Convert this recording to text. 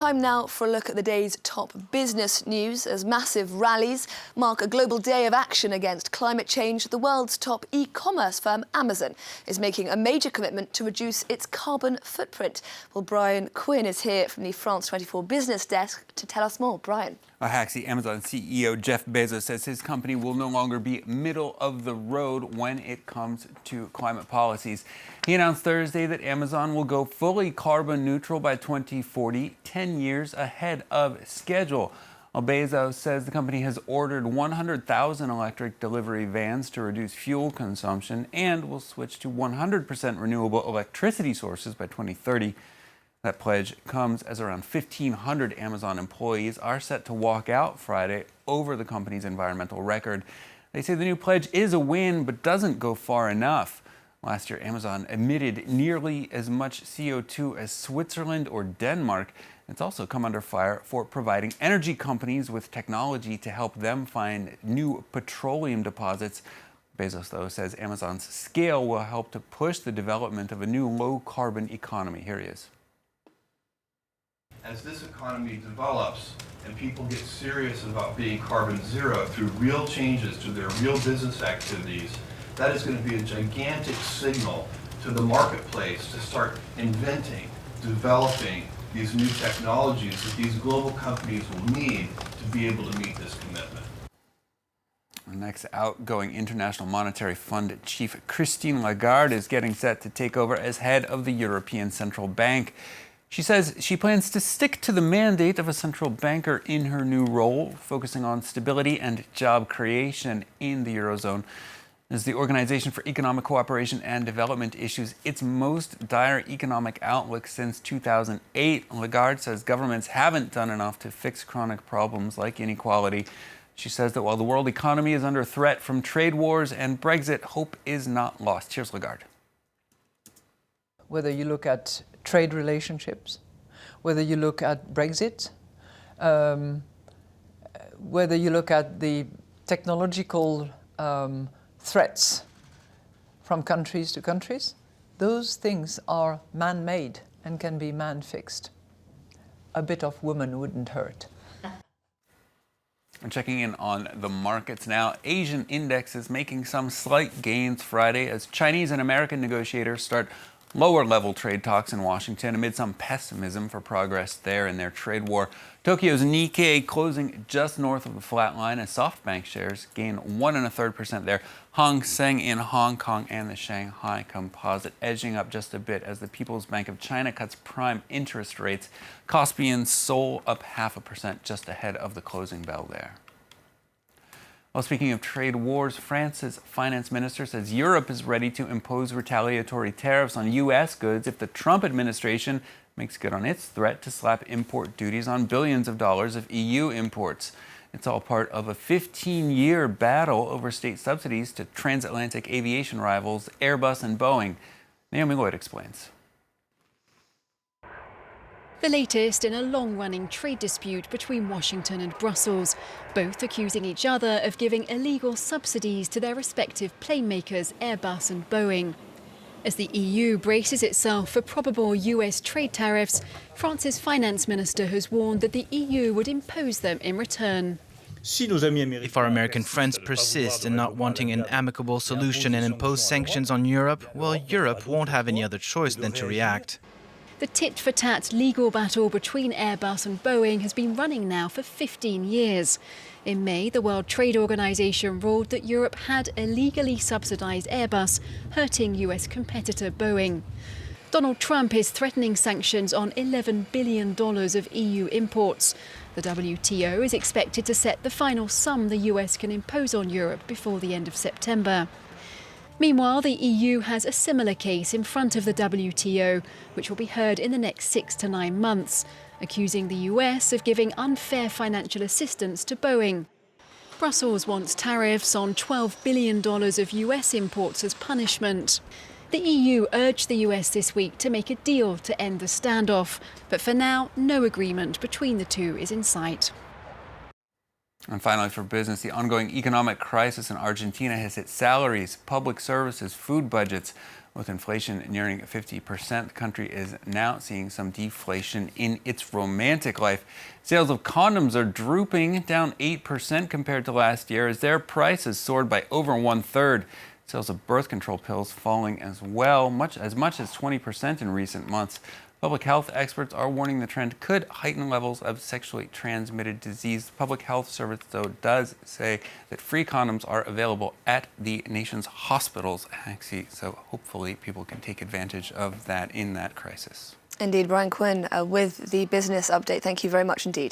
Time now for a look at the day's top business news. As massive rallies mark a global day of action against climate change, the world's top e-commerce firm, Amazon, is making a major commitment to reduce its carbon footprint. Well, Brian Quinn is here from the France 24 business desk to tell us more. Brian. Haxi, Amazon CEO Jeff Bezos says his company will no longer be middle of the road when it comes to climate policies. He announced Thursday that Amazon will go fully carbon neutral by 2040, 10 years ahead of schedule. Bezos says the company has ordered 100,000 electric delivery vans to reduce fuel consumption and will switch to 100% renewable electricity sources by 2030. That pledge comes as around 1,500 Amazon employees are set to walk out Friday over the company's environmental record. They say the new pledge is a win, but doesn't go far enough. Last year, Amazon emitted nearly as much CO2 as Switzerland or Denmark. It's also come under fire for providing energy companies with technology to help them find new petroleum deposits. Bezos, though, says Amazon's scale will help to push the development of a new low-carbon economy. Here he is. As this economy develops and people get serious about being carbon zero through real changes to their real business activities, that is going to be a gigantic signal to the marketplace to start inventing, developing these new technologies that these global companies will need to be able to meet this commitment. Next, outgoing International Monetary Fund chief Christine Lagarde is getting set to take over as head of the European Central Bank. She says she plans to stick to the mandate of a central banker in her new role, focusing on stability and job creation in the Eurozone. As the Organization for Economic Cooperation and Development issues its most dire economic outlook since 2008, Lagarde says governments haven't done enough to fix chronic problems like inequality. She says that while the world economy is under threat from trade wars and Brexit, hope is not lost. Here's Lagarde. Whether you look at trade relationships, whether you look at Brexit, whether you look at the technological threats from countries to countries, those things are man-made and can be man-fixed. A bit of woman wouldn't hurt. And checking in on the markets now, Asian indexes making some slight gains Friday as Chinese and American negotiators start lower-level trade talks in Washington amid some pessimism for progress there in their trade war. Tokyo's Nikkei closing just north of the flat line as SoftBank shares gain 1.33% there. Hang Seng in Hong Kong and the Shanghai Composite edging up just a bit as the People's Bank of China cuts prime interest rates. Kospian Seoul up 0.5% just ahead of the closing bell there. Well, speaking of trade wars, France's finance minister says Europe is ready to impose retaliatory tariffs on U.S. goods if the Trump administration makes good on its threat to slap import duties on billions of dollars of EU imports. It's all part of a 15-year battle over state subsidies to transatlantic aviation rivals Airbus and Boeing. Naomi Lloyd explains. The latest in a long-running trade dispute between Washington and Brussels, both accusing each other of giving illegal subsidies to their respective plane makers Airbus and Boeing. As the EU braces itself for probable US trade tariffs, France's finance minister has warned that the EU would impose them in return. If our American friends persist in not wanting an amicable solution and impose sanctions on Europe, well, Europe won't have any other choice than to react. The tit-for-tat legal battle between Airbus and Boeing has been running now for 15 years. In May, the World Trade Organization ruled that Europe had illegally subsidized Airbus, hurting US competitor Boeing. Donald Trump is threatening sanctions on $11 billion of EU imports. The WTO is expected to set the final sum the US can impose on Europe before the end of September. Meanwhile, the EU has a similar case in front of the WTO, which will be heard in the next 6 to 9 months, accusing the US of giving unfair financial assistance to Boeing. Brussels wants tariffs on $12 billion of US imports as punishment. The EU urged the US this week to make a deal to end the standoff, but for now, no agreement between the two is in sight. And finally, for business, the ongoing economic crisis in Argentina has hit salaries, public services, food budgets. With inflation nearing 50%, the country is now seeing some deflation in its romantic life. Sales of condoms are drooping, down 8% compared to last year, as their prices soared by over 1/3. Sales of birth control pills falling as well, as much as 20% in recent months. Public health experts are warning the trend could heighten levels of sexually transmitted disease. The Public Health Service, though, does say that free condoms are available at the nation's hospitals, actually, so hopefully people can take advantage of that in that crisis. Indeed, Brian Quinn with the business update. Thank you very much indeed.